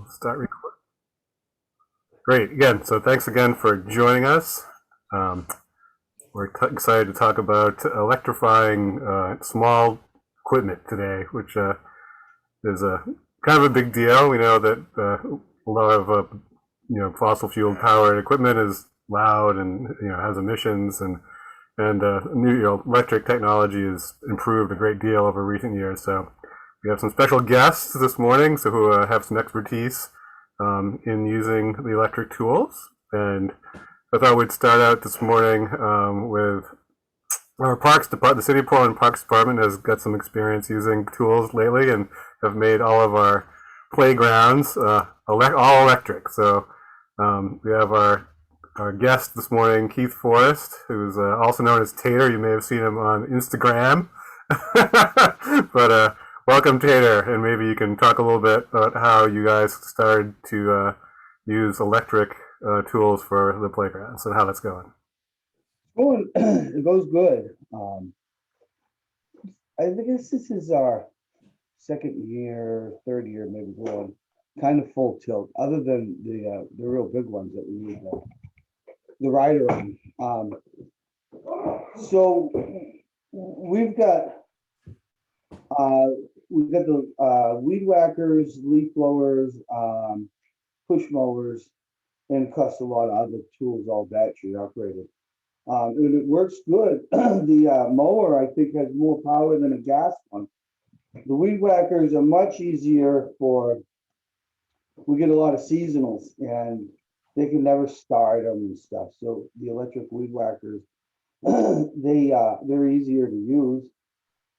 Start recording. Great. Again, so thanks again for joining us. Um, we're excited to talk about electrifying small equipment today, which is a kind of a big deal. We know that a lot of fossil fuel powered equipment is loud and has emissions, and new electric technology has improved a great deal over recent years. So we have some special guests this morning, so who have some expertise in using the electric tools. And I thought we'd start out this morning with our Parks Department. The City of Portland Parks Department has got some experience using tools lately and have made all of our playgrounds all electric. So we have our guest this morning, Keith Forrest, who's also known as Tater. You may have seen him on Instagram. But welcome, Tater, and maybe you can talk a little bit about how you guys started to use electric tools for the playgrounds and how that's going. It goes good. I guess this is our second year, third year, maybe going kind of full tilt. Other than the real big ones that we need the rider on. So we've got the weed whackers, leaf blowers, push mowers, and cost a lot of other tools, all battery operated. And it works good. The mower, I think, has more power than a gas one. The weed whackers are much easier we get a lot of seasonals and they can never start them and stuff. So the electric weed whackers, they're easier to use.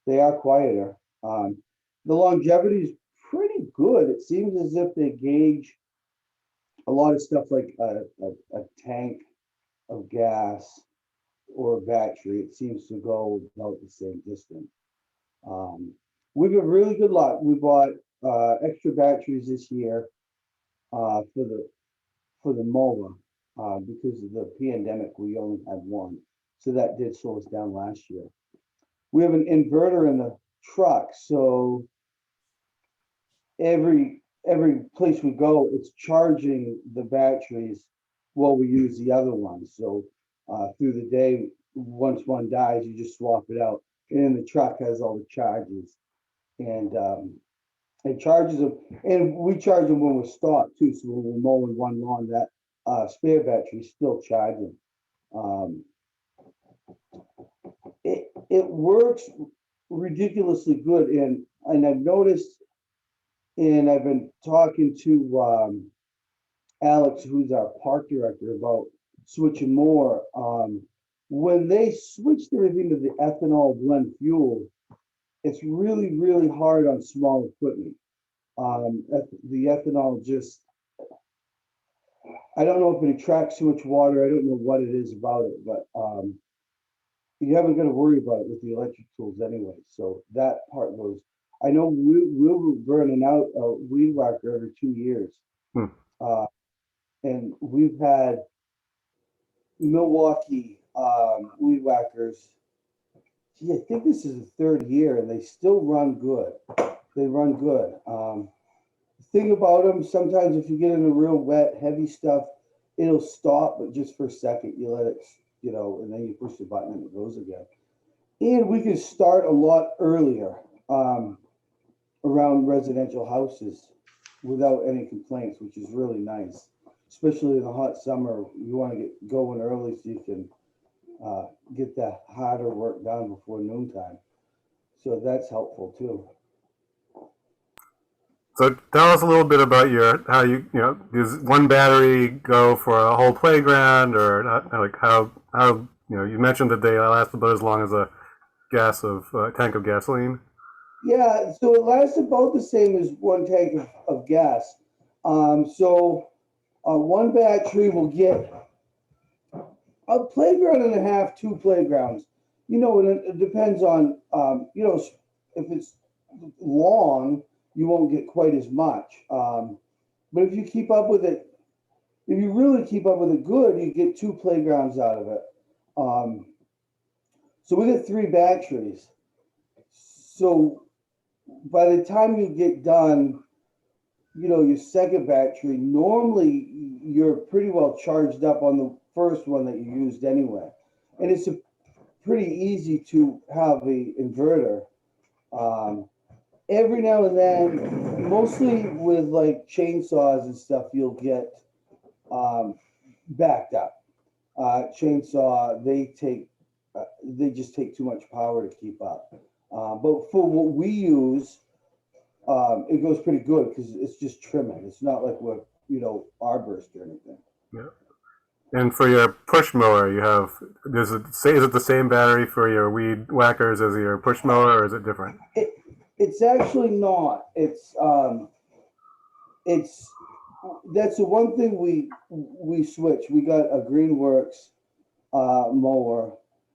They are quieter. The longevity is pretty good. It seems as if they gauge a lot of stuff like a tank of gas or a battery. It seems to go about the same distance. We've got really good luck. We bought extra batteries this year for the mower because of the pandemic. We only had one, so that did slow us down last year. We have an inverter in the truck, so every place we go, it's charging the batteries while we use the other ones. So through the day, once one dies, you just swap it out. And then the truck has all the charges, and it charges them. And we charge them when we're stopped too. So when we're mowing one lawn, that spare battery is still charging. It works ridiculously good, and I've noticed, and I've been talking to Alex, who's our park director, about switching more. When they switched everything to the ethanol blend fuel, it's really, really hard on small equipment. The ethanol just, I don't know if it attracts too much water. I don't know what it is about it, but you haven't got to worry about it with the electric tools anyway. So that part goes. I know we were burning out a weed whacker every 2 years. And we've had Milwaukee weed whackers. Gee, I think this is the third year, and they still run good. They run good. The thing about them, sometimes if you get in a real wet, heavy stuff, it'll stop, but just for a second, you let it, and then you push the button and it goes again. And we can start a lot earlier around residential houses without any complaints, which is really nice. Especially in the hot summer, you want to get going early so you can get the harder work done before noontime. So that's helpful too. So tell us a little bit about how does one battery go for a whole playground, or like how you mentioned that they last about as long as a tank of gasoline. Yeah, so it lasts about the same as one tank of gas. One battery will get a playground and a half, two playgrounds. And it depends on, if it's long, you won't get quite as much. But if you keep up with it, if you really keep up with it good, you get two playgrounds out of it. So we get three batteries. So by the time you get done, your second battery, normally you're pretty well charged up on the first one that you used anyway. And it's pretty easy to have a inverter. Um, every now and then, mostly with like chainsaws and stuff, you'll get um, backed up. Chainsaw, they just take too much power to keep up. But for what we use, it goes pretty good because it's just trimming. It's not like we're, arborist or anything. Yeah. And for your push mower, you have, is it the same battery for your weed whackers as your push mower, or is it different? It's actually not. It's that's the one thing we switched. We got a Greenworks mower.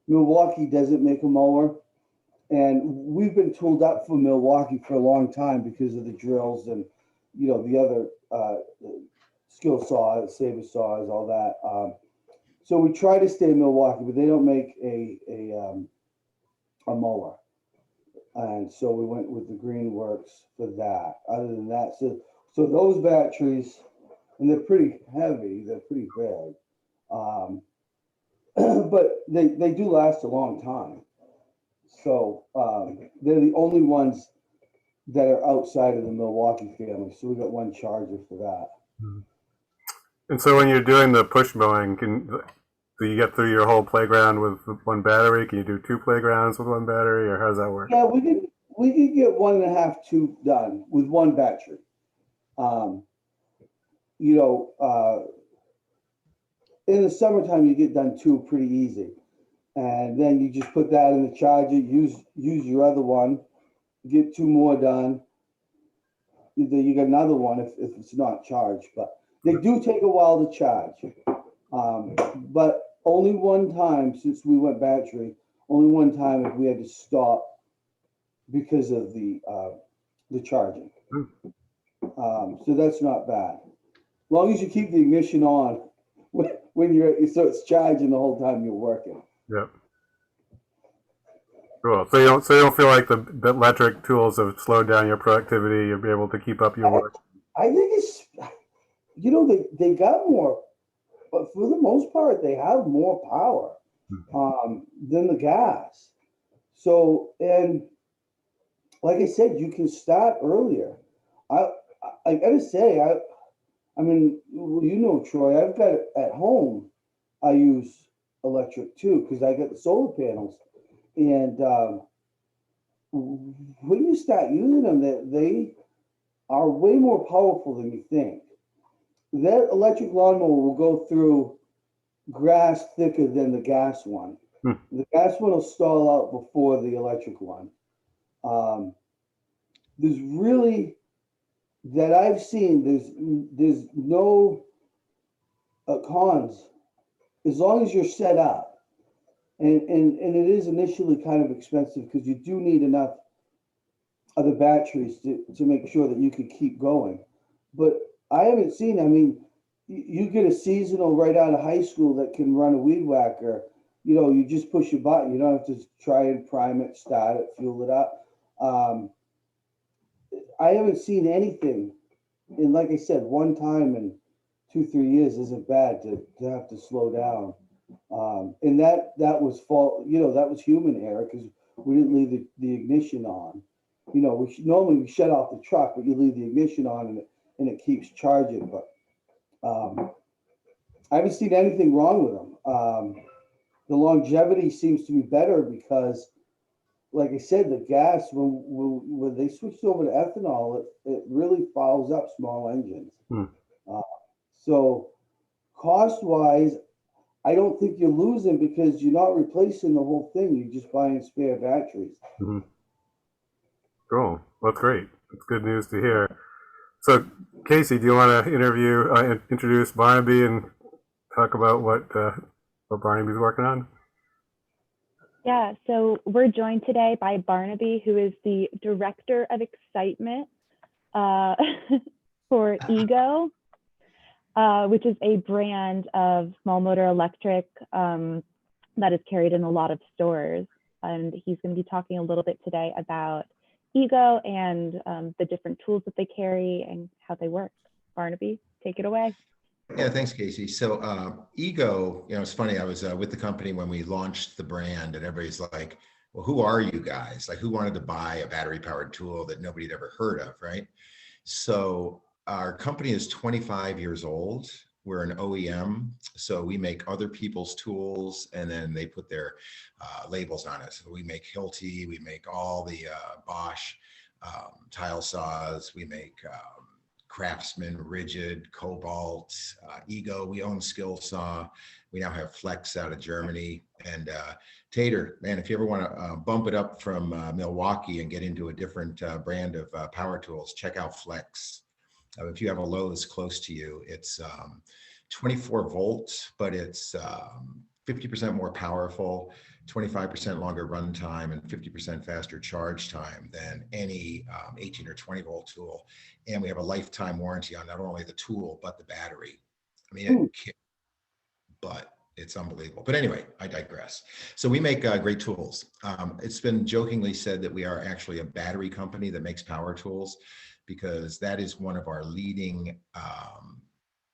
Milwaukee doesn't make a mower, and we've been tooled up for Milwaukee for a long time because of the drills and the other skill saws, saber saws, all that. So we try to stay in Milwaukee, but they don't make a mower, and so we went with the Greenworks for that. Other than that, so those batteries, and they're pretty heavy, they're pretty big, um, but they do last a long time. So they're the only ones that are outside of the Milwaukee family. So we got one charger for that. And so when you're doing the push mowing, do you get through your whole playground with one battery? Can you do two playgrounds with one battery, or how does that work? Yeah, we could get 1.5, two done with one battery. Um, you know, in the summertime you get done two pretty easy, and then you just put that in the charger. Use your other one, get two more done. You got another one if it's not charged, but they do take a while to charge. But only one time since we went battery, only one time have we had to stop because of the charging. So that's not bad. As long as you keep the ignition on when so it's charging the whole time you're working. Yep. Cool. So you don't feel like the electric tools have slowed down your productivity. You'll be able to keep up your work. I think it's they got more, but for the most part they have more power than the gas. So, and like I said, you can start earlier. I I gotta say, I mean, well, Troy, I've got at home. I use electric too because I got the solar panels, and when you start using them, they are way more powerful than you think. That electric lawnmower will go through grass thicker than the gas one. Hmm. The gas one will stall out before the electric one. Um, there's really that I've seen. There's no cons as long as you're set up, and it is initially kind of expensive because you do need enough of the batteries to make sure that you can keep going. But I haven't seen. I mean, you get a seasonal right out of high school that can run a weed whacker. You just push a button. You don't have to try and prime it, start it, fuel it up. Um, I haven't seen anything, and like I said, one time in 2, 3 years isn't bad to have to slow down. And that was fault. That was human error because we didn't leave the ignition on. Normally we shut off the truck, but you leave the ignition on and it keeps charging. But I haven't seen anything wrong with them. The longevity seems to be better because, like I said, the gas when they switched over to ethanol, it really fouls up small engines. Hmm. So cost wise, I don't think you're losing because you're not replacing the whole thing. You're just buying spare batteries. Mm-hmm. Cool. Well, that's great. That's good news to hear. So, Casey, do you want to introduce Barnaby and talk about what Barnaby's working on? Yeah, so we're joined today by Barnaby, who is the Director of Excitement for Ego, which is a brand of small motor electric that is carried in a lot of stores. And he's going to be talking a little bit today about Ego and the different tools that they carry and how they work. Barnaby, take it away. Yeah, thanks, Casey. So Ego, it's funny. I was with the company when we launched the brand, and everybody's like, well, who are you guys? Like, who wanted to buy a battery powered tool that nobody had ever heard of, right? So our company is 25 years old. We're an OEM, so we make other people's tools, and then they put their labels on it. So we make Hilti, we make all the Bosch tile saws, we make Craftsman, Rigid, Cobalt, Ego. We own Skillsaw. We now have Flex out of Germany. And Tater, man, if you ever want to bump it up from Milwaukee and get into a different brand of power tools, check out Flex. If you have a Lowe's close to you, it's 24 volts, but it's 50% more powerful, 25% longer run time, and 50% faster charge time than any 18 or 20 volt tool. And we have a lifetime warranty on not only the tool, but the battery. I mean, but it's unbelievable. But anyway, I digress. So we make great tools. It's been jokingly said that we are actually a battery company that makes power tools, because that is one of our leading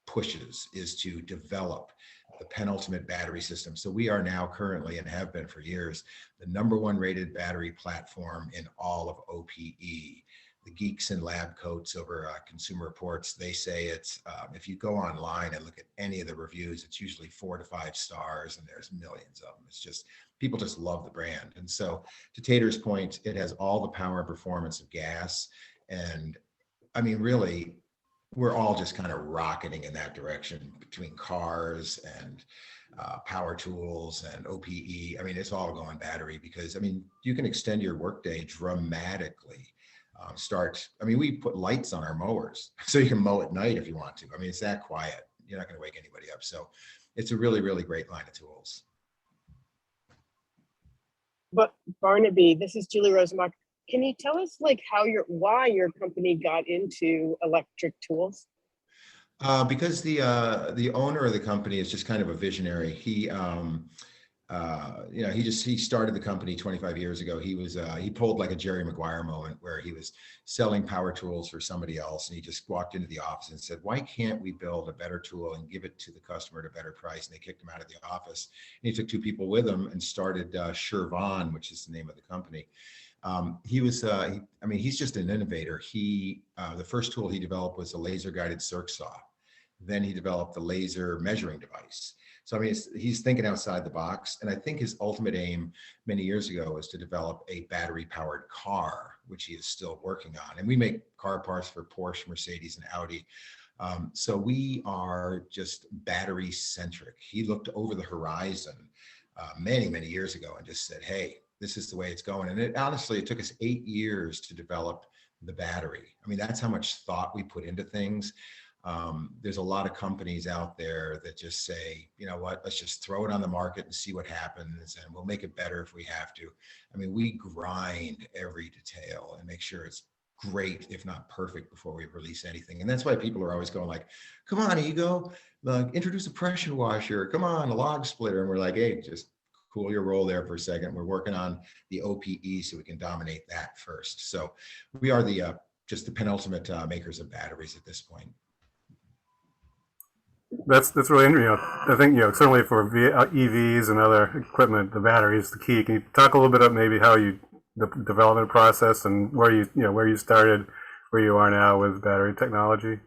pushes, is to develop the penultimate battery system. So we are now currently, and have been for years, the #1 rated battery platform in all of OPE. The geeks and lab coats over Consumer Reports, they say it's, if you go online and look at any of the reviews, it's usually 4 to 5 stars, and there's millions of them. It's just, people just love the brand. And so to Tater's point, it has all the power and performance of gas. And I mean, really, we're all just kind of rocketing in that direction between cars and power tools and OPE. I mean, it's all going battery, because, I mean, you can extend your workday dramatically. We put lights on our mowers so you can mow at night if you want to. I mean, it's that quiet. You're not going to wake anybody up. So it's a really, really great line of tools. But Barnaby, this is Julie Rosenbach. Can you tell us why your company got into electric tools? Because the owner of the company is just kind of a visionary. He started the company 25 years ago. He pulled like a Jerry Maguire moment, where he was selling power tools for somebody else, and he just walked into the office and said, why can't we build a better tool and give it to the customer at a better price? And they kicked him out of the office, and he took 2 people with him and started Shervon, which is the name of the company. He's just an innovator. The first tool he developed was a laser guided circ saw. Then he developed the laser measuring device. So, I mean, he's thinking outside the box. And I think his ultimate aim many years ago was to develop a battery powered car, which he is still working on. And we make car parts for Porsche, Mercedes, and Audi. So we are just battery centric. He looked over the horizon many, many years ago and just said, hey, this is the way it's going. And honestly, it took us 8 years to develop the battery. I mean, that's how much thought we put into things. There's a lot of companies out there that just say, you know what, let's just throw it on the market and see what happens, and we'll make it better if we have to. I mean, we grind every detail and make sure it's great, if not perfect, before we release anything. And that's why people are always going like, come on, Ego, introduce a pressure washer, come on, a log splitter. And we're like, hey, just cool your roll there for a second. We're working on the OPE so we can dominate that first. So we are just the penultimate makers of batteries at this point. That's really interesting. I think certainly for EVs and other equipment, the battery is the key. Can you talk a little bit about maybe how the development process and where you started, where you are now with battery technology?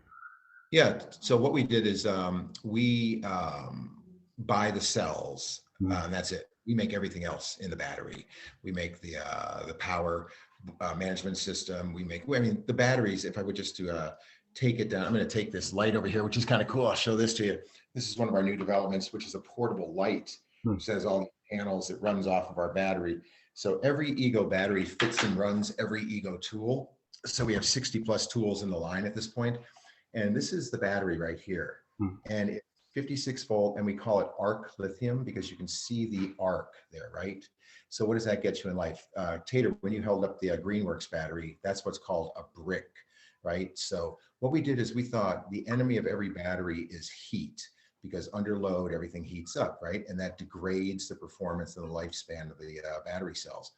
Yeah. So what we did is we buy the cells, and that's it. We make everything else in the battery. We make the power management system. The batteries. If I would just take it down. I'm going to take this light over here, which is kind of cool. I'll show this to you. This is one of our new developments, which is a portable light, which has all the panels. It runs off of our battery. So every Ego battery fits and runs every Ego tool. So we have 60 plus tools in the line at this point. And this is the battery right here. And it's 56 volt, and we call it arc lithium because you can see the arc there, right? So what does that get you in life? Tater, when you held up the Greenworks battery, that's what's called a brick, right? So what we did is we thought the enemy of every battery is heat, because under load, everything heats up, right? And that degrades the performance and the lifespan of the battery cells.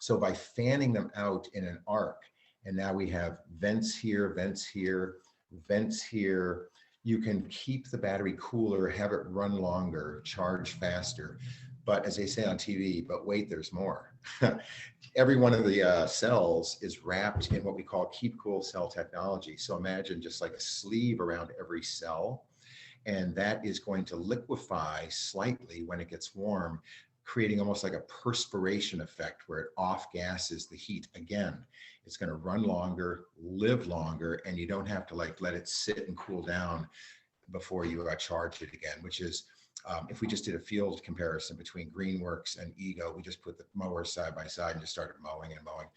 So by fanning them out in an arc, and now we have vents here, vents here, vents here, you can keep the battery cooler, have it run longer, charge faster. But as they say on TV, but wait, there's more. Every one of the cells is wrapped in what we call keep cool cell technology. So imagine just like a sleeve around every cell, and that is going to liquefy slightly when it gets warm, creating almost like a perspiration effect where it off gases the heat again. It's going to run longer, live longer, and you don't have to like let it sit and cool down before you charge it again, which is if we just did a field comparison between Greenworks and Ego, we just put the mowers side by side and just started mowing and mowing.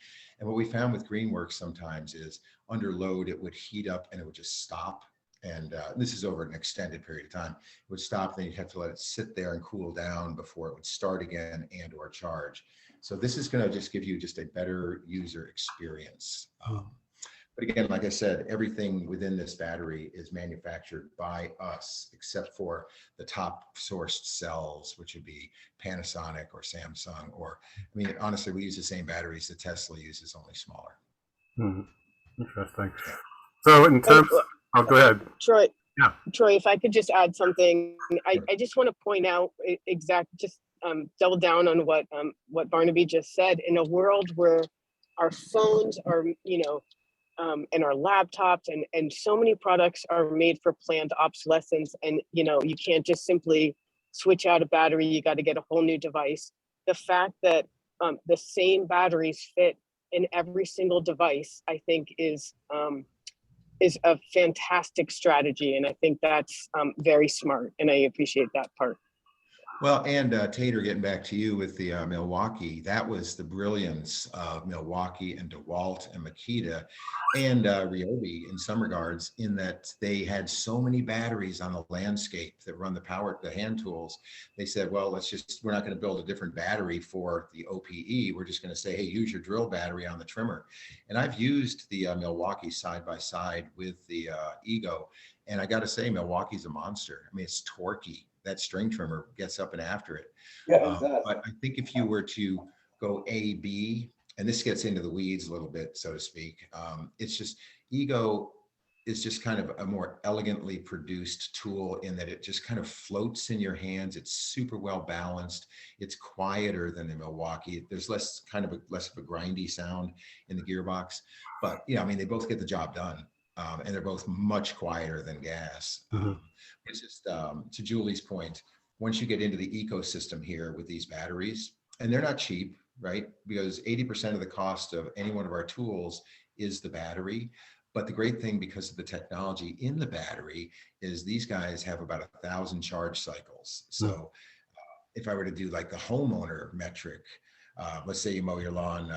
And what we found with Greenworks sometimes is under load, it would heat up and it would just stop. And this is over an extended period of time. It would stop, then you'd have to let it sit there and cool down before it would start again and or charge. So this is going to just give you just a better user experience. But again, like I said, everything within this battery is manufactured by us, except for the top sourced cells, which would be Panasonic or Samsung, or, I mean, honestly, we use the same batteries that Tesla uses, only smaller. Interesting. So in terms, oh, go ahead. Troy, Yeah. Troy, if I could just add something, I just want to point out double down on what Barnaby just said. In a world where our phones are, and our laptops and so many products are made for planned obsolescence, and you can't just simply switch out a battery, you got to get a whole new device. The fact that the same batteries fit in every single device, I think is a fantastic strategy, and I think that's very smart, and I appreciate that part. Well, and Tater, getting back to you with the Milwaukee, that was the brilliance of Milwaukee and DeWalt and Makita and Ryobi in some regards, in that they had so many batteries on the landscape that run the hand tools. They said, well, we're not going to build a different battery for the OPE. We're just going to say, hey, use your drill battery on the trimmer. And I've used the Milwaukee side by side with the Ego. And I got to say, Milwaukee's a monster. I mean, it's torquey. That string trimmer gets up and after it. Yeah, exactly. But I think if you were to go A, B, and this gets into the weeds a little bit, so to speak, it's just Ego is just kind of a more elegantly produced tool in that it just kind of floats in your hands. It's super well balanced. It's quieter than the Milwaukee. There's less of a grindy sound in the gearbox, but I mean, they both get the job done. And they're both much quieter than gas. It's just, to Julie's point, once you get into the ecosystem here with these batteries, and they're not cheap, right? Because 80% of the cost of any one of our tools is the battery. But the great thing, because of the technology in the battery, is these guys have about 1,000 charge cycles. So if I were to do like the homeowner metric, let's say you mow your lawn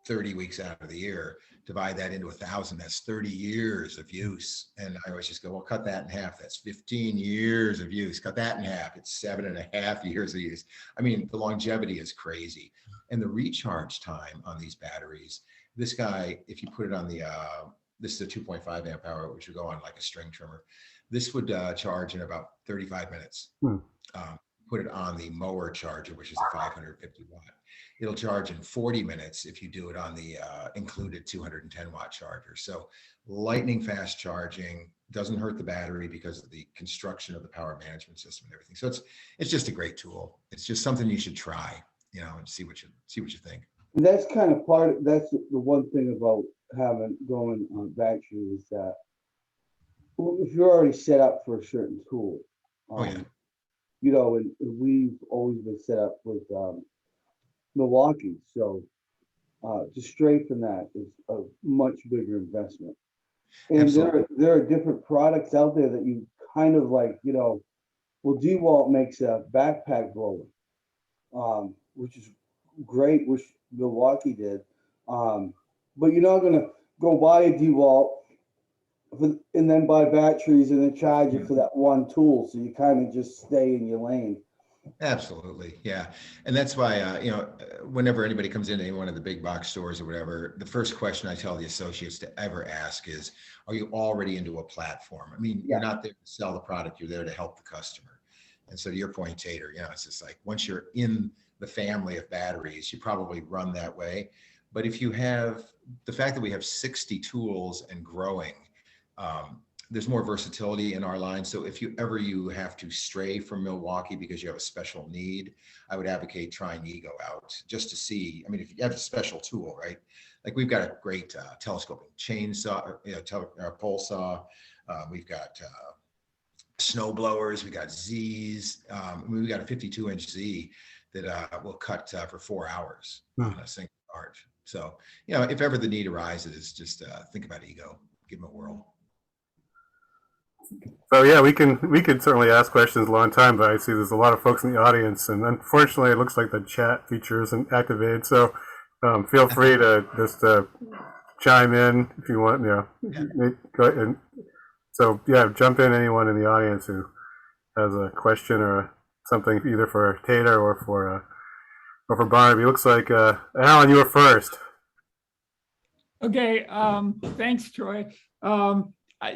30 weeks out of the year, divide that into 1,000, that's 30 years of use. And I always just go, well, cut that in half. That's 15 years of use. Cut that in half. It's 7.5 years of use. I mean, the longevity is crazy. And the recharge time on these batteries, this guy, if you put it on this is a 2.5 amp hour, which would go on like a string trimmer. This would charge in about 35 minutes. Put it on the mower charger, which is a 550 watt. It'll charge in 40 minutes if you do it on the included 210 watt charger. So lightning fast charging, doesn't hurt the battery because of the construction of the power management system and everything. So it's just a great tool. It's just something you should try, and see what you think. And that's kind of that's the one thing about going on battery is that if you're already set up for a certain tool, and we've always been set up with Milwaukee, so to strengthen that is a much bigger investment. And Absolutely. there are different products out there that you kind of like, well, DeWalt makes a backpack blower, which is great, which Milwaukee did. But you're not gonna go buy a DeWalt and then buy batteries and then charge it for that one tool. So you kind of just stay in your lane. Absolutely. Yeah. And that's why, whenever anybody comes into any one of the big box stores or whatever, the first question I tell the associates to ever ask is, are you already into a platform? I mean, you're not there to sell the product, you're there to help the customer. And so to your point, Tater, it's just like once you're in the family of batteries, you probably run that way. But if you have the fact that we have 60 tools and growing, there's more versatility in our line. So if you have to stray from Milwaukee because you have a special need, I would advocate trying Ego out just to see. I mean, if you have a special tool, right? Like we've got a great telescoping chainsaw, pole saw. We've got snow blowers. We got Z's. We've got a 52-inch Z that will cut for 4 hours on a single charge. So, if ever the need arises, just think about Ego, give them a whirl. So yeah, we could certainly ask questions a long time, but I see there's a lot of folks in the audience, and unfortunately, it looks like the chat feature isn't activated. So feel free to just chime in if you want. Go ahead and so jump in. Anyone in the audience who has a question or something, either for Tater or for Barnaby. Looks like Alan, you were first. Okay, thanks, Troy.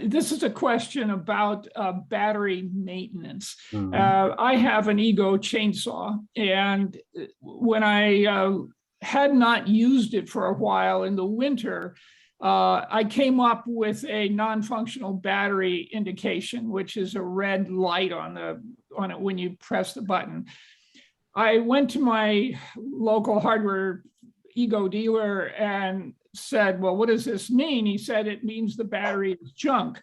This is a question about battery maintenance. I have an Ego chainsaw, and when I had not used it for a while in the winter, I came up with a non-functional battery indication, which is a red light on it when you press the button. I went to my local hardware Ego dealer and said, well, what does this mean? He said, it means the battery is junk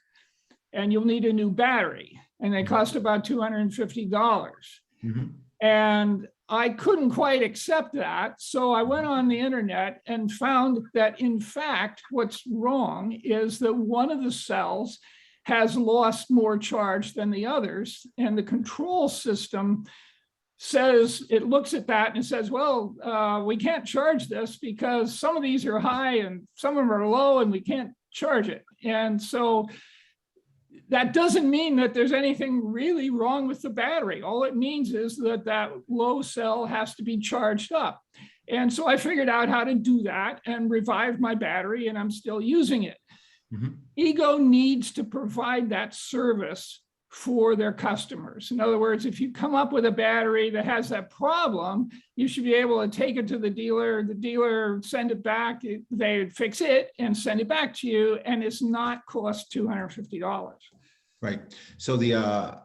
and you'll need a new battery. And they cost about $250. Mm-hmm. And I couldn't quite accept that. So I went on the internet and found that, in fact, what's wrong is that one of the cells has lost more charge than the others. And the control system says, it looks at that and it says, well, we can't charge this because some of these are high and some of them are low and we can't charge it. And so that doesn't mean that there's anything really wrong with the battery. All it means is that that low cell has to be charged up. And so I figured out how to do that and revived my battery, and I'm still using it. Mm-hmm. Ego needs to provide that service for their customers. In other words, if you come up with a battery that has that problem, you should be able to take it to the dealer send it back, they fix it and send it back to you, and it's not cost $250. Right. So the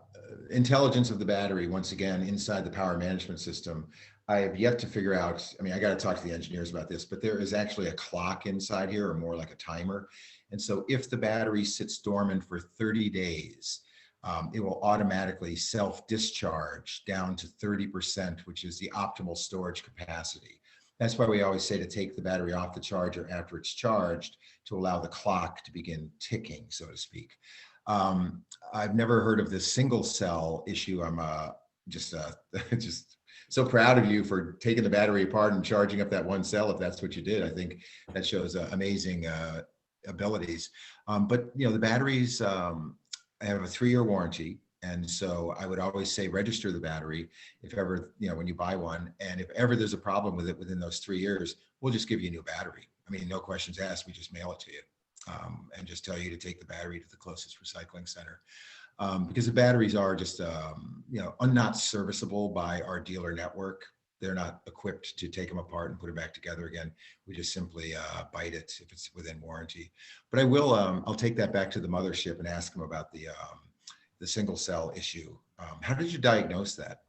intelligence of the battery, once again, inside the power management system, I have yet to figure out, I mean, I got to talk to the engineers about this, but there is actually a clock inside here, or more like a timer. And so if the battery sits dormant for 30 days, it will automatically self-discharge down to 30%, which is the optimal storage capacity. That's why we always say to take the battery off the charger after it's charged to allow the clock to begin ticking, so to speak. I've never heard of this single cell issue. I'm just so proud of you for taking the battery apart and charging up that one cell, if that's what you did. I think that shows amazing abilities. But the batteries, I have a 3-year warranty. And so I would always say register the battery if ever, when you buy one. And if ever there's a problem with it within those 3 years, we'll just give you a new battery. I mean, no questions asked, we just mail it to you and just tell you to take the battery to the closest recycling center. Because the batteries are just, not serviceable by our dealer network. They're not equipped to take them apart and put it back together again. We just simply bite it if it's within warranty. But I will, I'll take that back to the mothership and ask them about the single cell issue. How did you diagnose that?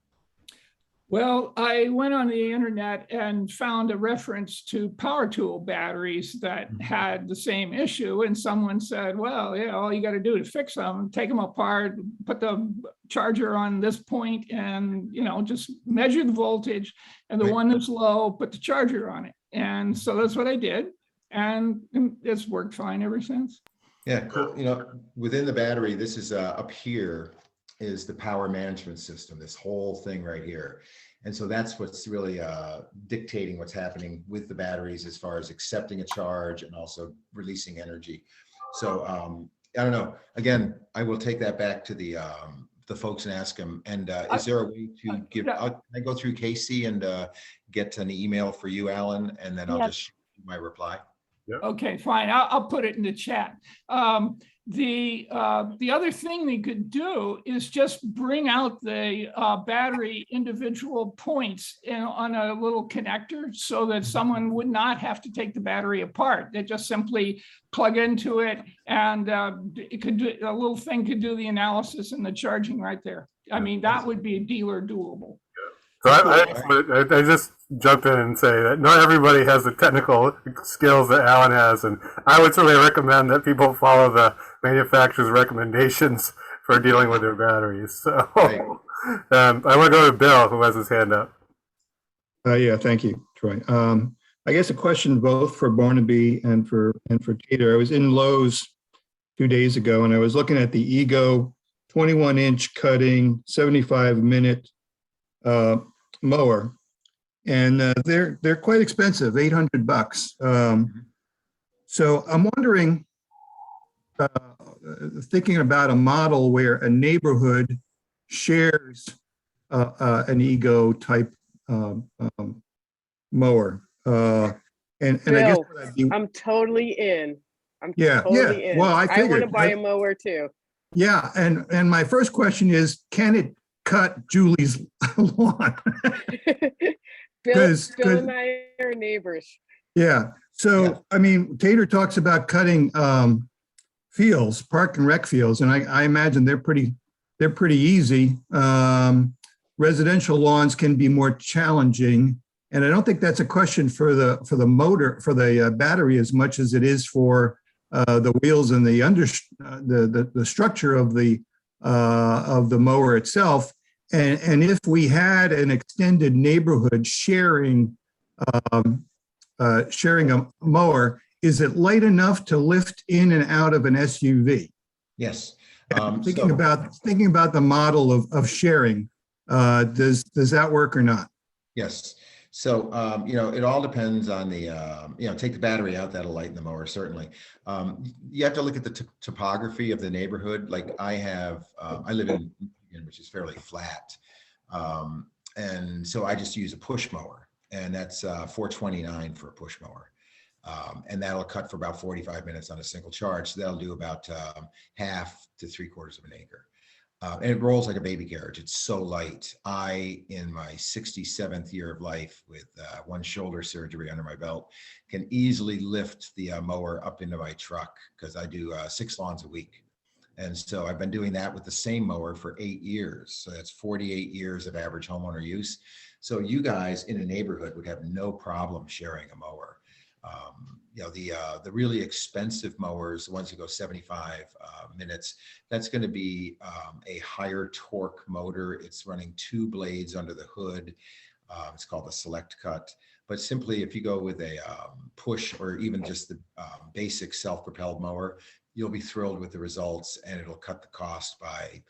Well, I went on the internet and found a reference to power tool batteries that had the same issue. And someone said, well, all you got to do to fix them, take them apart, put the charger on this point and, just measure the voltage, and the one that's low, put the charger on it. And so that's what I did. And it's worked fine ever since. Yeah, cool. Within the battery, this is up here is the power management system, this whole thing right here. And so that's what's really dictating what's happening with the batteries as far as accepting a charge and also releasing energy. So I don't know. Again, I will take that back to the folks and ask them. And is there a way to give, can I go through Casey and get an email for you, Alan, and then I'll just shoot my reply? Okay, fine. I'll put it in the chat. the other thing they could do is just bring out the battery individual points on a little connector so that someone would not have to take the battery apart. They just simply plug into it, and it could do, a little thing could do the analysis and the charging right there. I mean, that would be dealer doable. So I just jump in and say that not everybody has the technical skills that Alan has, and I would certainly recommend that people follow the manufacturer's recommendations for dealing with their batteries. So Right. I want to go to Bill, who has his hand up. Yeah, thank you, Troy. I guess a question both for Barnaby and for Tater. I was in Lowe's 2 days ago, and I was looking at the Ego 21-inch cutting, 75-minute mower, and they're quite expensive, $800. So I'm wondering, thinking about a model where a neighborhood shares an Ego type mower, and I guess Bill, what I'd be, I'm totally in. I'm Yeah, totally yeah. in. Well, I I want figured, to buy right? a mower too. yeah, and my first question is, can it cut Julie's lawn? Bill, 'Cause- Bill and I are neighbors. Yeah, so, Yeah. I mean, Tater talks about cutting fields, park and rec fields, and I imagine they're pretty easy. Residential lawns can be more challenging, and I don't think that's a question for the motor, for the battery as much as it is for the wheels and the structure of the mower itself. And if we had an extended neighborhood sharing a mower, is it light enough to lift in and out of an SUV? Yes. Thinking about the model of sharing, does that work or not? Yes. So, it all depends on the, take the battery out, that'll lighten the mower, certainly. You have to look at the topography of the neighborhood. Like I live in, which is fairly flat. And so I just use a push mower, and that's $429 for a push mower. And that'll cut for about 45 minutes on a single charge. So that'll do about half to 3/4 of an acre. And it rolls like a baby carriage. It's so light. In my 67th year of life with one shoulder surgery under my belt, can easily lift the mower up into my truck because I do 6 lawns a week. And so I've been doing that with the same mower for 8 years. So that's 48 years of average homeowner use. So you guys in a neighborhood would have no problem sharing a mower. The really expensive mowers, the ones that go 75 minutes, that's going to be a higher torque motor. It's running 2 blades under the hood. It's called a select cut. But simply, if you go with a push or even just the basic self-propelled mower, you'll be thrilled with the results, and it'll cut the cost by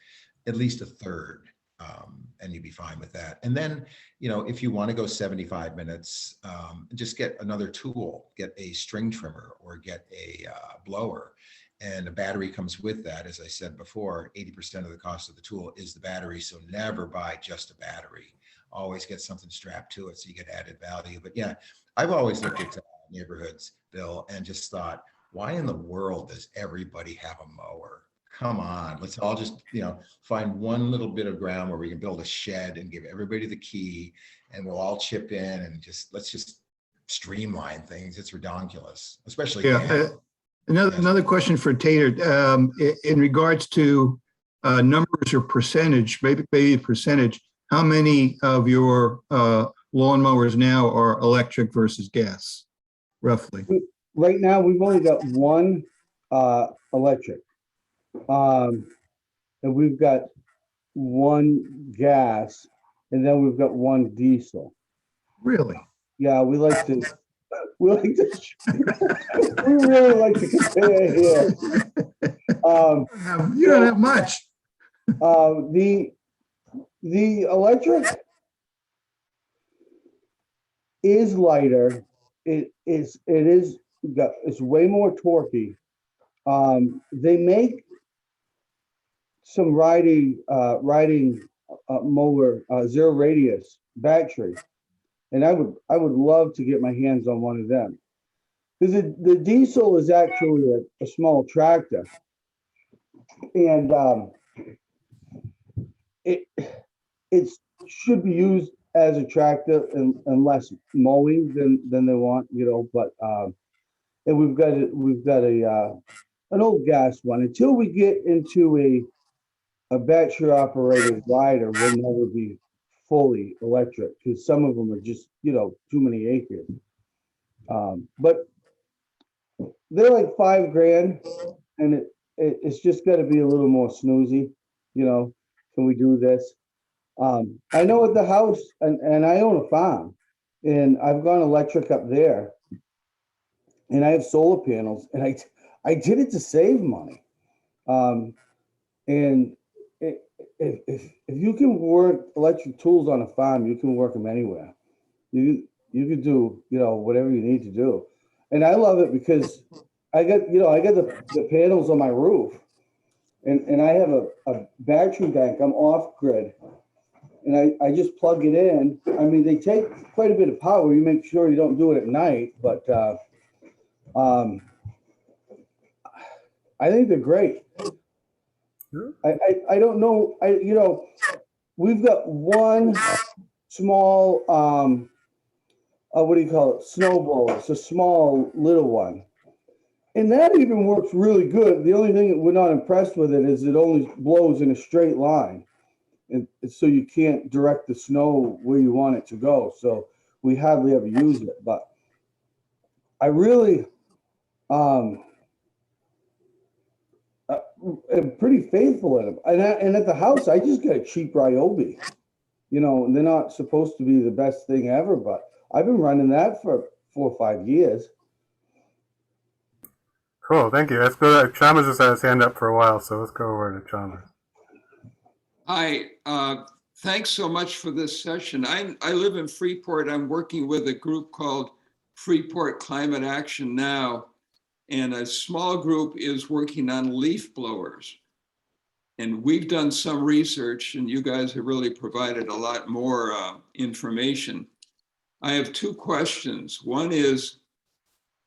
at least a third. And you'd be fine with that. And then, if you want to go 75 minutes, just get another tool, get a string trimmer or get a blower, and a battery comes with that. As I said before, 80% of the cost of the tool is the battery. So never buy just a battery. Always get something strapped to it so you get added value. But yeah, I've always looked at neighborhoods, Bill, and just thought, why in the world does everybody have a mower? Come on, let's all just, find one little bit of ground where we can build a shed and give everybody the key, and we'll all chip in and let's just streamline things. It's ridiculous, especially. Yeah. Another question for Tater, in regards to numbers or percentage, maybe percentage, how many of your lawnmowers now are electric versus gas, roughly? Right now, we've only got one electric. And we've got one gas, and then we've got one diesel. Really? Yeah, we really like to compare here. You don't have much. The electric is lighter. It's way more torquey. They make some riding mower, zero radius battery, and I would love to get my hands on one of them, because the diesel is actually a small tractor, And it it should be used as a tractor and less mowing than they want, you know. But and we've got a an old gas one. Until we get into a battery operated rider, will never be fully electric because some of them are just, you know, too many acres. But they're like $5 grand, and it's just got to be a little more snoozy. You know, can we do this? I know at the house, and I own a farm, and I've gone electric up there, and I have solar panels, and I did it to save money. Um, and if you can work electric tools on a farm, you can work them anywhere. You can do, you know, whatever you need to do. And I love it because I got the panels on my roof, and I have a battery bank. I'm off grid, and I just plug it in. I mean, they take quite a bit of power. You make sure you don't do it at night, but um, I think they're great. I don't know. We've got one small what do you call it? Snowblower. It's a small little one. And that even works really good. The only thing that we're not impressed with it is it only blows in a straight line. And so you can't direct the snow where you want it to go. So we hardly ever use it. But I really am pretty faithful in them. And at the house, I just got a cheap Ryobi. You know, and they're not supposed to be the best thing ever, but I've been running that for 4 or 5 years. Cool, thank you. Let's go to Chalmers has had his hand up for a while, so let's go over to Chalmers. Hi, thanks so much for this session. I live in Freeport. I'm working with a group called Freeport Climate Action Now, and a small group is working on leaf blowers. And we've done some research, and you guys have really provided a lot more information. I have two questions. One is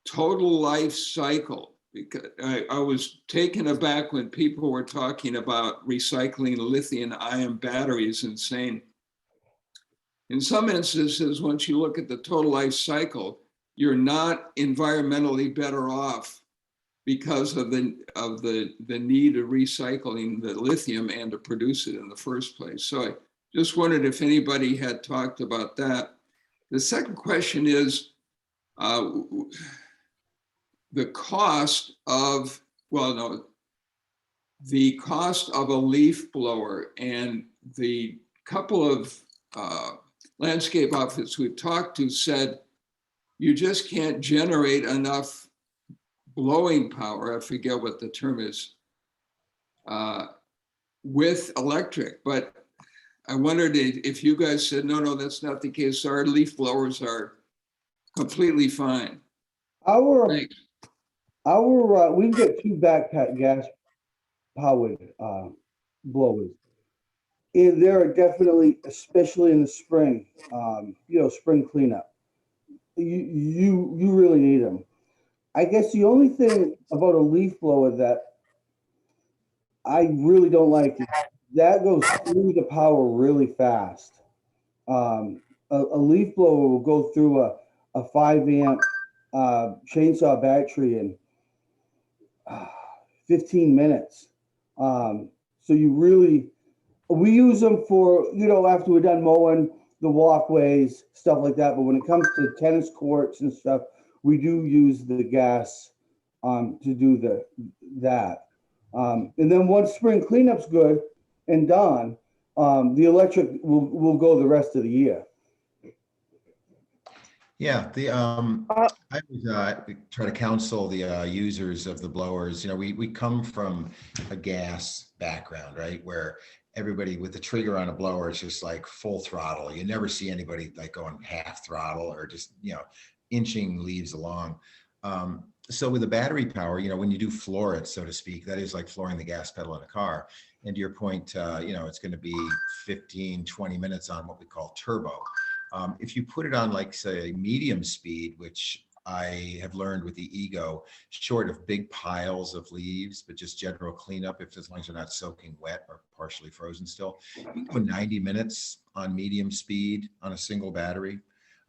total life cycle. Because I was taken aback when people were talking about recycling lithium-ion batteries and saying, in some instances, once you look at the total life cycle, you're not environmentally better off because of the need of recycling the lithium and to produce it in the first place. So I just wondered if anybody had talked about that. The second question is, the cost of, the cost of a leaf blower, and the couple of landscape outfits we've talked to said you just can't generate enough blowing power, I forget what the term is, with electric. But I wondered if you guys said, no, that's not the case. Our leaf blowers are completely fine. Thanks. We've got 2 backpack gas powered blowers. And there are definitely, especially in the spring, spring cleanup. You really need them. I guess the only thing about a leaf blower that I really don't like is that goes through the power really fast. A leaf blower will go through a 5 amp chainsaw battery in 15 minutes. So we use them for, after we're done mowing the walkways, stuff like that. But when it comes to tennis courts and stuff, we do use the gas to do that. And then once spring cleanup's good and done, the electric will go the rest of the year. Yeah, I would try to counsel the users of the blowers. We come from a gas background, right? Where everybody with the trigger on a blower is just like full throttle. You never see anybody like going half throttle or just, inching leaves along. So with the battery power, when you do floor it, so to speak, that is like flooring the gas pedal in a car. And to your point, it's going to be 15, 20 minutes on what we call turbo. If you put it on, like, say, medium speed, which I have learned with the Ego, short of big piles of leaves, but just general cleanup, if as long as they're not soaking wet or partially frozen still, you can go 90 minutes on medium speed on a single battery.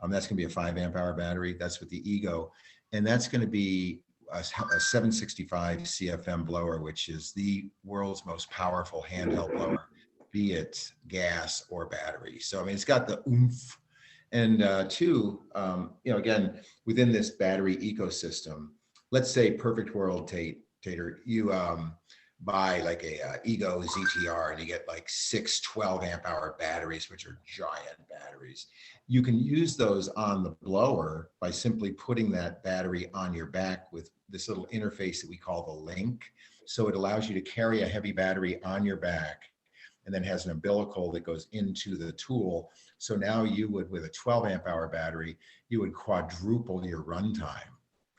That's going to be a 5 amp hour battery. That's with the Ego. And that's going to be a 765 CFM blower, which is the world's most powerful handheld blower, be it gas or battery. So, I mean, it's got the oomph. And two, again, within this battery ecosystem, let's say perfect world, Tater, you buy like a Ego ZTR and you get like 6 12 amp hour batteries, which are giant batteries. You can use those on the blower by simply putting that battery on your back with this little interface that we call the link. So it allows you to carry a heavy battery on your back and then has an umbilical that goes into the tool. So now you would, with a 12 amp hour battery, you would quadruple your runtime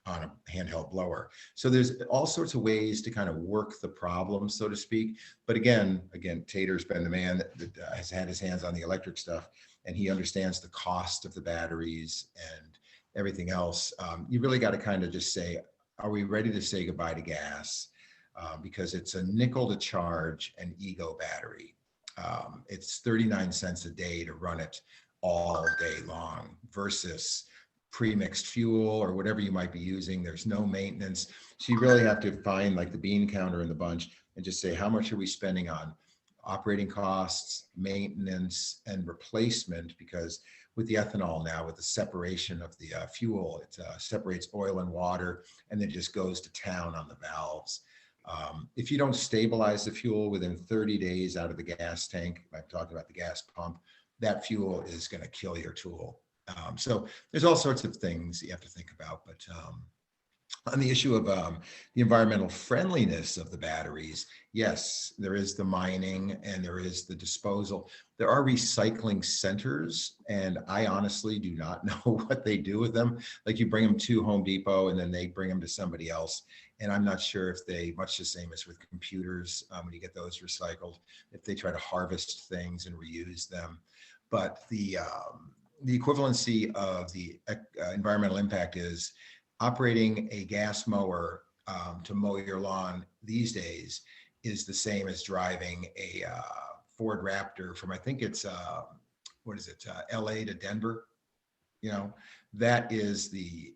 on a handheld blower. So there's all sorts of ways to kind of work the problem, so to speak. But again, Tater's been the man that has had his hands on the electric stuff, and he understands the cost of the batteries and everything else. You really got to kind of just say, are we ready to say goodbye to gas? Because it's a nickel to charge an Ego battery. It's 39 cents a day to run it all day long versus pre-mixed fuel or whatever you might be using. There's no maintenance. So you really have to find like the bean counter in the bunch and just say, how much are we spending on operating costs, maintenance, and replacement? Because with the ethanol now, with the separation of the fuel, it separates oil and water and then just goes to town on the valves. If you don't stabilize the fuel within 30 days out of the gas tank, I'm talking about the gas pump, that fuel is going to kill your tool. So there's all sorts of things you have to think about. But on the issue of the environmental friendliness of the batteries, yes, there is the mining and there is the disposal. There are recycling centers, and I honestly do not know what they do with them. Like you bring them to Home Depot and then they bring them to somebody else. And I'm not sure if they, much the same as with computers, when you get those recycled, if they try to harvest things and reuse them. But the equivalency of the environmental impact is operating a gas mower to mow your lawn these days is the same as driving a Ford Raptor from, I think it's, LA to Denver. You know, that is the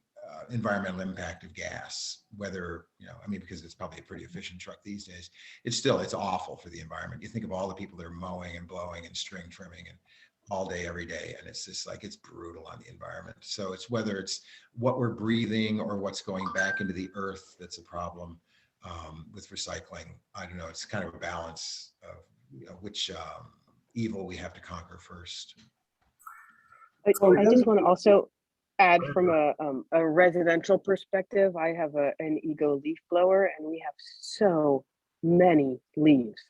environmental impact of gas, whether, because it's probably a pretty efficient truck these days. It's awful for the environment. You think of all the people that are mowing and blowing and string trimming and all day, every day. And it's just like, it's brutal on the environment. So it's whether it's what we're breathing or what's going back into the earth that's a problem with recycling. I don't know. It's kind of a balance of which evil we have to conquer first. I just want to also add from a residential perspective. I have an Ego leaf blower and we have so many leaves.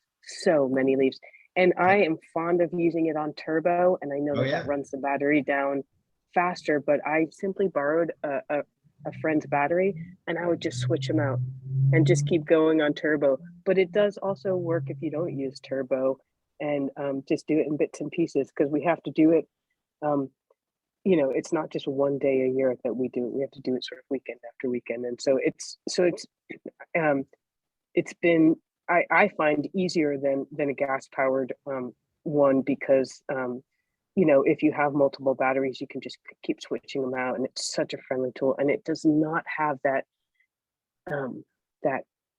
And I am fond of using it on turbo, and I know that runs the battery down faster, but I simply borrowed a friend's battery and I would just switch them out and just keep going on turbo. But it does also work if you don't use turbo and just do it in bits and pieces, because we have to do it. It's not just one day a year that we do it. We have to do it sort of weekend after weekend. And so it's been, I find easier than a gas powered one, because if you have multiple batteries, you can just keep switching them out, and it's such a friendly tool, and it does not have that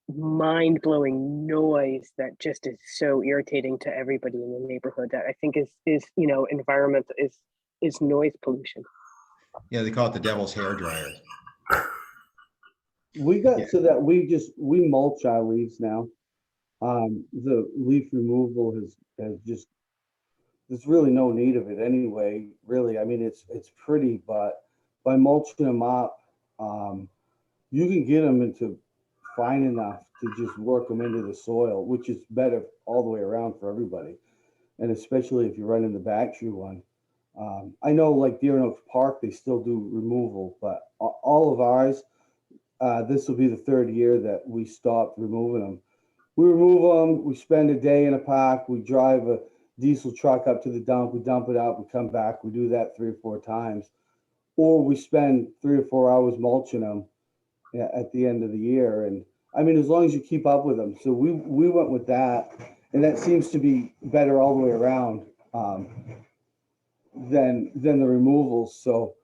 mind-blowing noise that just is so irritating to everybody in the neighborhood. That I think is environment is noise pollution. Yeah, they call it the devil's hair dryer. We got so that we mulch our leaves now. The leaf removal has just, there's really no need of it anyway, really. I mean, it's pretty, but by mulching them up, you can get them into fine enough to just work them into the soil, which is better all the way around for everybody. And especially if you're running the battery one. I know like Deer Oaks Park, they still do removal, but all of ours, this will be the third year that we stopped removing them. We remove them, we spend a day in a park, we drive a diesel truck up to the dump, we dump it out, we come back, we do that 3 or 4 times. or we spend 3 or 4 hours mulching them at the end of the year. And I mean, as long as you keep up with them. So we went with that, and that seems to be better all the way around than the removals. So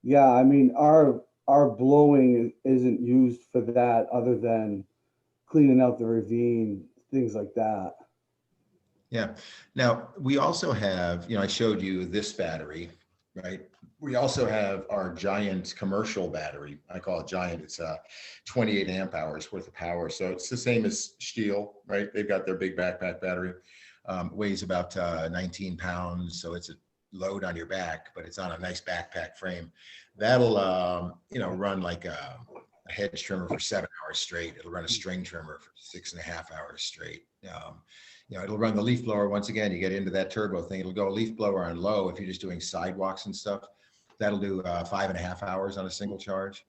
yeah, I mean, our blowing isn't used for that other than cleaning out the ravine, things like that. Yeah. Now, we also have, I showed you this battery, right? We also have our giant commercial battery. I call it giant. It's 28 amp hours worth of power. So it's the same as Stihl, right? They've got their big backpack battery. Weighs about 19 pounds. So it's a load on your back, but it's on a nice backpack frame. That'll, run like a hedge trimmer for 7 hours straight. It'll run a string trimmer for 6.5 hours straight. It'll run the leaf blower. Once again, you get into that turbo thing. It'll go leaf blower on low. If you're just doing sidewalks and stuff, that'll do 5.5 hours on a single charge.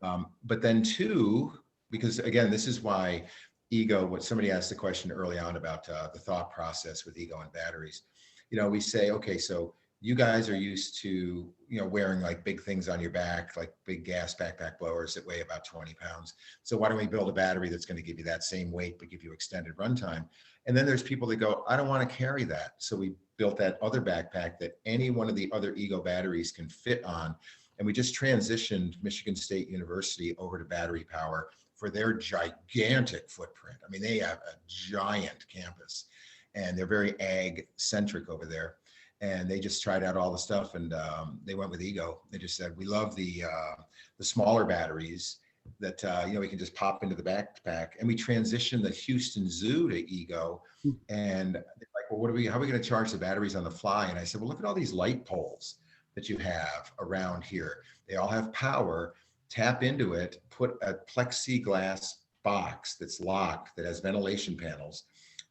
But then two, because again, this is why Ego, what somebody asked the question early on about the thought process with Ego and batteries. We say, okay, so you guys are used to, wearing like big things on your back, like big gas backpack blowers that weigh about 20 pounds. So why don't we build a battery that's going to give you that same weight, but give you extended runtime? And then there's people that go, I don't want to carry that. So we built that other backpack that any one of the other Ego batteries can fit on. And we just transitioned Michigan State University over to battery power for their gigantic footprint. I mean, they have a giant campus and they're very ag centric over there. And they just tried out all the stuff and they went with Ego. They just said, we love the smaller batteries that, we can just pop into the backpack. And we transitioned the Houston Zoo to Ego. And they're like, well, how are we going to charge the batteries on the fly? And I said, well, look at all these light poles that you have around here. They all have power. Tap into it, put a plexiglass box that's locked that has ventilation panels.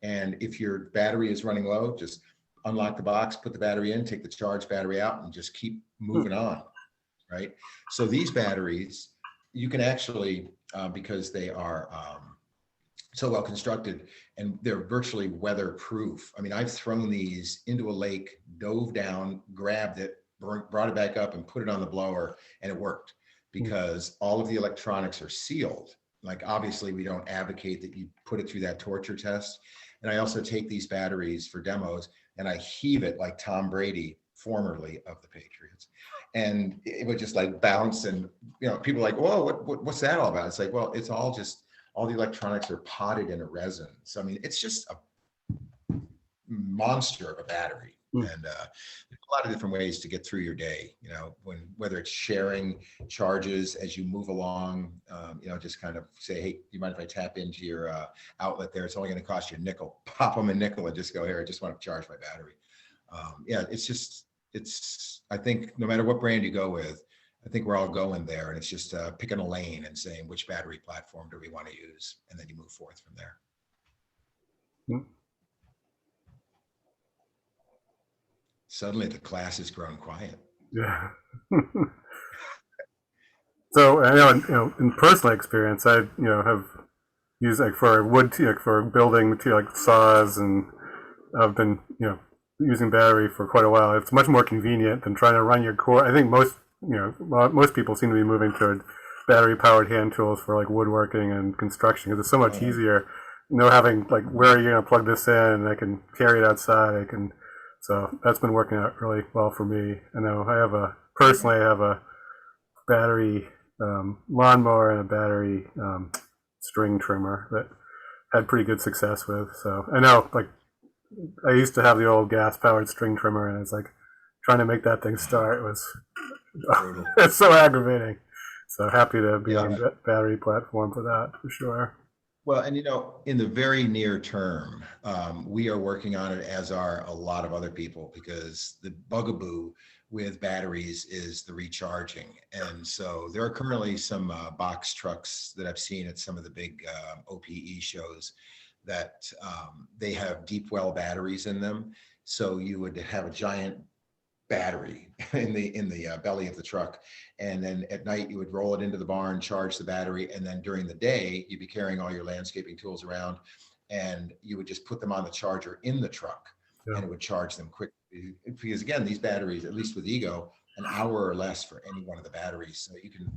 And if your battery is running low, just unlock the box, put the battery in, take the charged battery out, and just keep moving on, right? So these batteries, you can actually, because they are so well constructed and they're virtually weatherproof. I mean, I've thrown these into a lake, dove down, grabbed it, brought it back up and put it on the blower, and it worked because all of the electronics are sealed. Like, obviously, we don't advocate that you put it through that torture test. And I also take these batteries for demos and I heave it like Tom Brady, formerly of the Patriots. And it would just like bounce and, people are like, whoa, what's that all about? It's like, well, it's all just, all the electronics are potted in a resin. So, I mean, it's just a monster of a battery. And there's a lot of different ways to get through your day, whether it's sharing charges as you move along, just kind of say, hey, do you mind if I tap into your outlet there? It's only going to cost you a nickel. Pop them a nickel and just go, here, I just want to charge my battery. I think no matter what brand you go with, I think we're all going there, and it's just picking a lane and saying which battery platform do we want to use, and then you move forth from there. Suddenly the class has grown quiet. Yeah. So in personal experience, I have used like for wood, for building material like saws, and I've been using battery for quite a while. It's much more convenient than trying to run your core. I think most people seem to be moving toward battery powered hand tools for like woodworking and construction because it's so much easier. Having like, where are you going to plug this in? And I can carry it outside. So that's been working out really well for me. I know I have a battery lawnmower and a battery string trimmer that had pretty good success with. So I know, like, I used to have the old gas powered string trimmer, and it's like trying to make that thing start was it's so aggravating. So happy to be on battery platform for that, for sure. Well, and in the very near term, we are working on it, as are a lot of other people, because the bugaboo with batteries is the recharging. And so there are currently some box trucks that I've seen at some of the big OPE shows that they have deep well batteries in them. So you would have a giant battery in the belly of the truck, and then at night you would roll it into the barn, charge the battery, and then during the day you'd be carrying all your landscaping tools around, and you would just put them on the charger in the truck, and it would charge them quickly. Because again, these batteries, at least with Ego, an hour or less for any one of the batteries. So you can,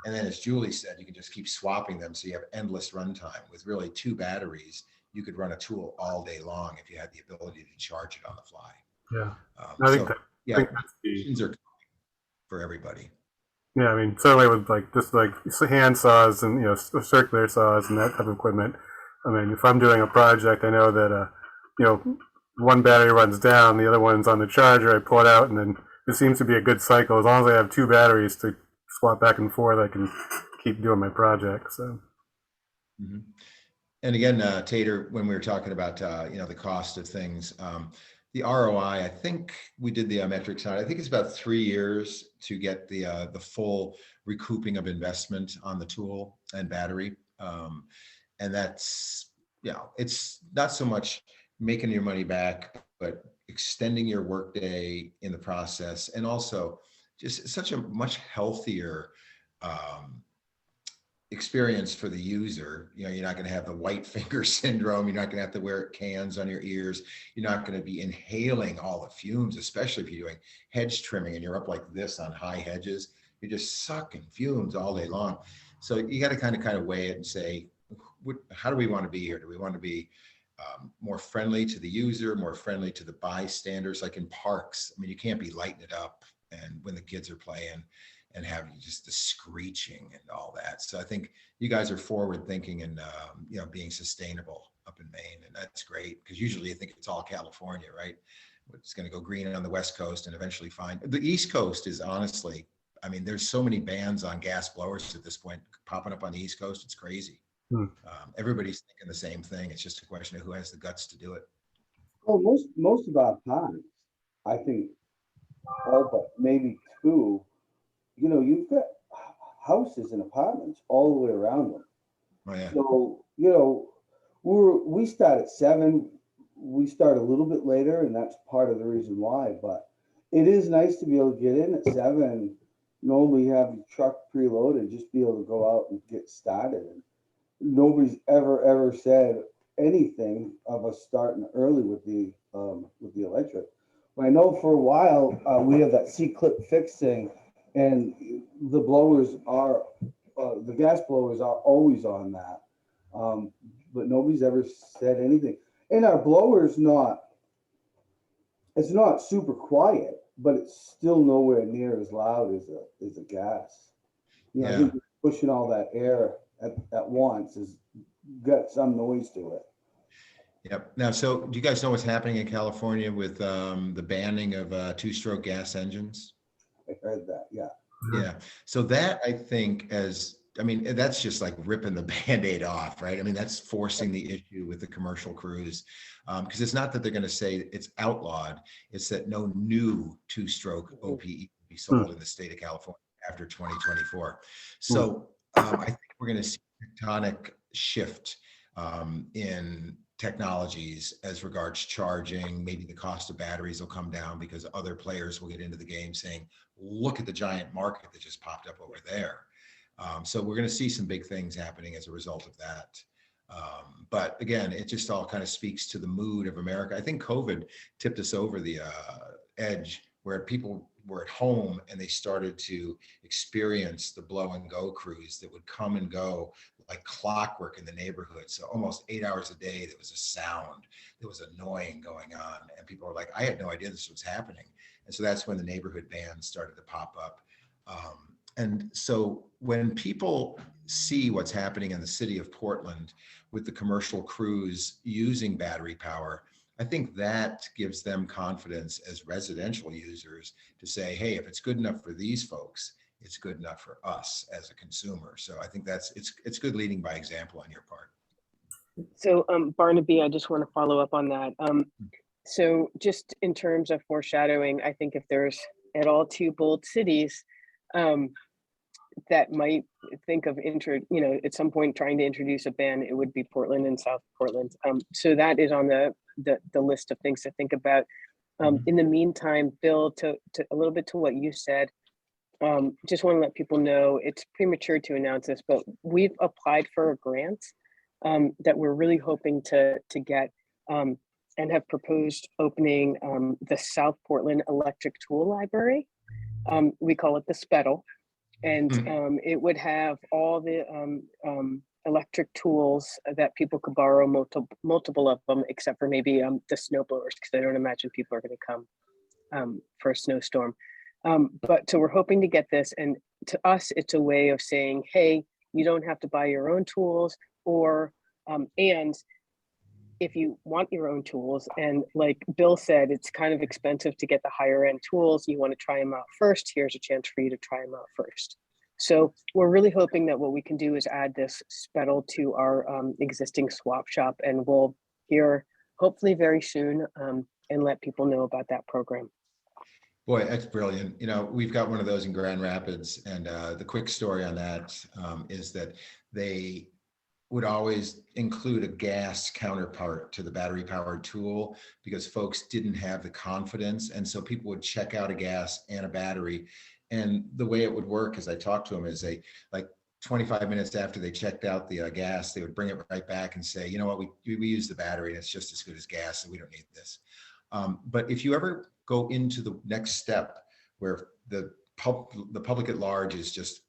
and then as Julie said, you can just keep swapping them. So you have endless runtime. With really 2 batteries, you could run a tool all day long if you had the ability to charge it on the fly. Yeah. I think that, yeah, I think that's the, options are for everybody. yeah, I mean, certainly with like just like hand saws and circular saws and that type of equipment. I mean, if I'm doing a project, I know that one battery runs down, the other one's on the charger. I pull it out, and then it seems to be a good cycle. As long as I have 2 batteries to swap back and forth, I can keep doing my project. So. Mm-hmm. And again, Tater, when we were talking about the cost of things, the ROI, I think we did the metrics on it. I think it's about 3 years to get the full recouping of investment on the tool and battery. And that's, it's not so much making your money back, but extending your workday in the process, and also just such a much healthier experience for the user. You're not going to have the white finger syndrome. You're not going to have to wear cans on your ears. You're not going to be inhaling all the fumes, especially if you're doing hedge trimming and you're up like this on high hedges. You're just sucking fumes all day long. So you got to kind of weigh it and say, how do we want to be here? Do we want to be more friendly to the user, more friendly to the bystanders? Like in parks, I mean, you can't be lighting it up and when the kids are playing and having just the screeching and all that. So I think you guys are forward thinking and being sustainable up in Maine, and that's great, because usually you think it's all California, right? It's going to go green on the West Coast and eventually find the East Coast is honestly, I mean, there's so many bans on gas blowers at this point popping up on the East Coast. It's crazy. Everybody's thinking the same thing. It's just a question of who has the guts to do it. Well, most of our times, I think, all but maybe 2, you've got houses and apartments all the way around them. Oh, yeah. So, we start at 7. We start a little bit later, and that's part of the reason why. But it is nice to be able to get in at 7, normally have your truck preloaded, and just be able to go out and get started. And nobody's ever said anything of us starting early with the electric. I know for a while we have that C-clip fix thing, and the blowers are the gas blowers are always on that, but nobody's ever said anything. And our blower's it's not super quiet, but it's still nowhere near as loud as a gas. I think pushing all that air at once has got some noise to it. Yep. Now, so do you guys know what's happening in California with the banning of 2-stroke gas engines? I heard that. Yeah. Yeah. So that, I think, that's just like ripping the Band-Aid off, right? I mean, that's forcing the issue with the commercial crews, because it's not that they're going to say it's outlawed. It's that no new 2-stroke OPE will be sold in the state of California after 2024. So I think we're going to see a tectonic shift in technologies as regards charging. Maybe the cost of batteries will come down because other players will get into the game saying, look at the giant market that just popped up over there. So we're going to see some big things happening as a result of that. But again, it just all kind of speaks to the mood of America. I think COVID tipped us over the edge, where people were at home and they started to experience the blow and go crews that would come and go like clockwork in the neighborhood. So almost 8 hours a day, there was a sound that was annoying going on. And people were like, I had no idea this was happening. And so that's when the neighborhood bans started to pop up. And so when people see what's happening in the city of Portland with the commercial crews using battery power, I think that gives them confidence as residential users to say, hey, if it's good enough for these folks, it's good enough for us as a consumer. So I think it's good leading by example on your part. So Barnaby, I just want to follow up on that. So just in terms of foreshadowing, I think if there's at all 2 bold cities that might think of at some point trying to introduce a ban, it would be Portland and South Portland. So that is on the list of things to think about. In the meantime, Bill, to a little bit to what you said, just want to let people know it's premature to announce this, but we've applied for a grant that we're really hoping to get and have proposed opening the South Portland Electric Tool Library. We call it the Spettle. And Mhm. it would have all the electric tools that people could borrow, multiple of them, except for maybe the snow blowers, because I don't imagine people are going to come for a snowstorm. But so we're hoping to get this, and to us, it's a way of saying, hey, you don't have to buy your own tools, or and if you want your own tools, and like Bill said, it's kind of expensive to get the higher end tools. You want to try them out first. Here's a chance for you to try them out first. So we're really hoping that what we can do is add this Spettle to our existing swap shop, and we'll hear hopefully very soon and let people know about that program. Boy, that's brilliant. You know, we've got one of those in Grand Rapids, and the quick story on that is that they would always include a gas counterpart to the battery powered tool because folks didn't have the confidence. And so people would check out a gas and a battery. And the way it would work, as I talked to them, is they, like 25 minutes after they checked out the gas, they would bring it right back and say, you know what, we use the battery and it's just as good as gas, so we don't need this. But if you ever go into the next step where the public at large is just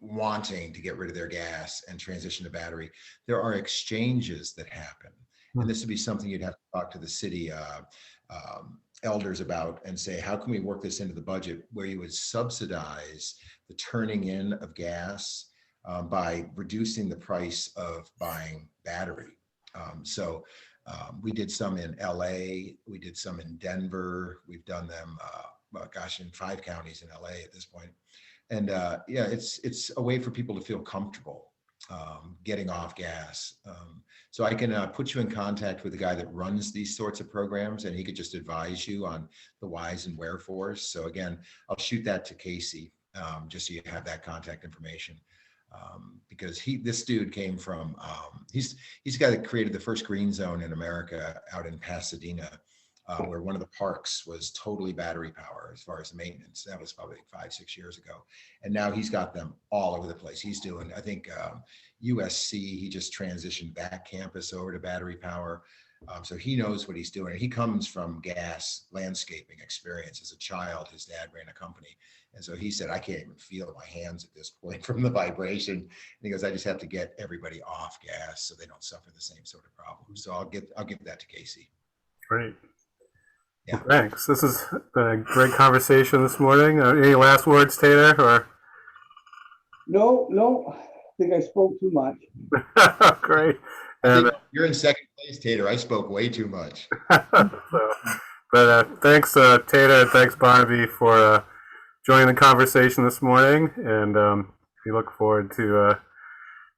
wanting to get rid of their gas and transition to battery, there are exchanges that happen. And this would be something you'd have to talk to the city elders about and say, how can we work this into the budget where you would subsidize the turning in of gas by reducing the price of buying battery. We did some in LA, we did some in Denver, we've done them, gosh, in 5 counties in LA at this point. And yeah, it's a way for people to feel comfortable getting off gas. So I can put you in contact with the guy that runs these sorts of programs, and he could just advise you on the whys and wherefores. So again, I'll shoot that to Casey, just so you have that contact information. Because this dude came from, he's the guy that created the first green zone in America out in Pasadena, where one of the parks was totally battery power as far as the maintenance. That was probably 5-6 years ago. And now he's got them all over the place. He's doing, I think, USC, he just transitioned that campus over to battery power. So he knows what he's doing. He comes from gas landscaping experience. As a child, his dad ran a company. And so he said, I can't even feel my hands at this point from the vibration. And he goes, I just have to get everybody off gas so they don't suffer the same sort of problems. So I'll give that to Casey. Great. Yeah. Well, thanks. This has been a great conversation this morning. Any last words, Tater? Or No, I think I spoke too much. great. And You're in second place, Tater. I spoke way too much. Thanks, Tater, and thanks, Barnaby, for joining the conversation this morning. And we look forward to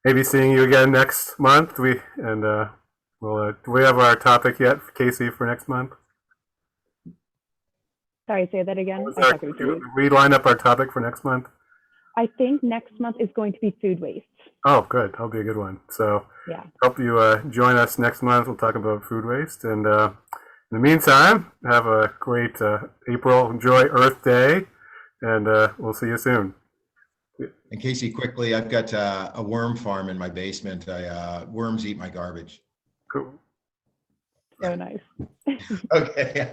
maybe seeing you again next month. Do we have our topic yet, Casey, for next month? Sorry, say that again. We lined up our topic for next month. I think next month is going to be food waste. Oh, good. That'll be a good one. So yeah, hope you join us next month. We'll talk about food waste. And in the meantime, have a great April. Enjoy Earth Day. And we'll see you soon. And Casey, quickly, I've got a worm farm in my basement. Worms eat my garbage. Cool. so nice. Okay.